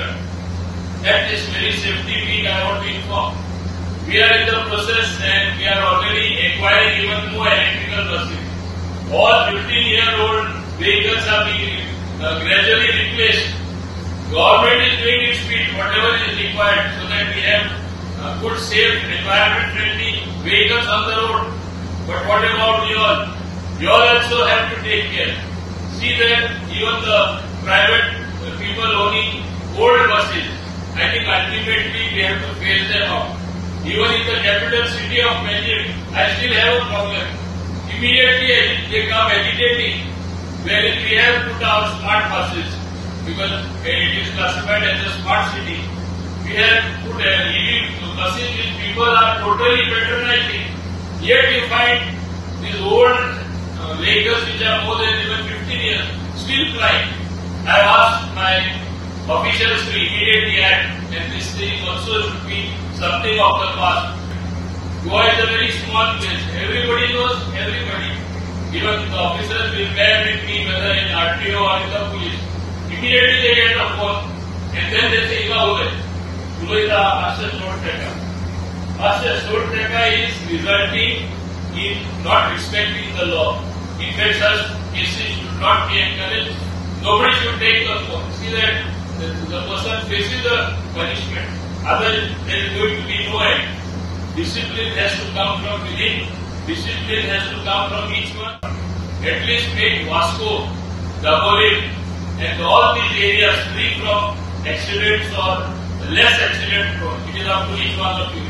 Gomantak. At this very safety week, I want to inform. We are in the process and we are already acquiring even more electrical buses. All 15-year-old vehicles are being gradually replaced. Government is doing its bit, whatever is required, so that we have good, safe, environment-friendly vehicles on the road. But what about you all? You all also have to take care. See that even the private people owning old buses, I think ultimately we have to phase them out. Even in the capital city of Magic, I still have a problem. Immediately they come agitating, wherein we have put our smart buses, because it is classified as a smart city. We have put EV buses which people are totally patronizing. Yet you find these old vehicles which are more than even 15 years still flying. I have asked my officials to immediately act, and this thing also should be something of the past. Goa is a very small place. Everybody knows everybody. Even the officers will bear with me, whether in RTO or in the police. Immediately they get a phone, and then they say, "Ika ho gaye." Tulo ita asya short teka. Asya short teka is resulting in not respecting the law. In fact, such cases should not be encouraged. Nobody should take the phone. See that the person faces the punishment. Otherwise, there is going to be no end. Discipline has to come from within. Discipline has to come from each one. At least make Vasco, Dabolim, and all these areas free from accidents or less accident prone. It is up to each one of you.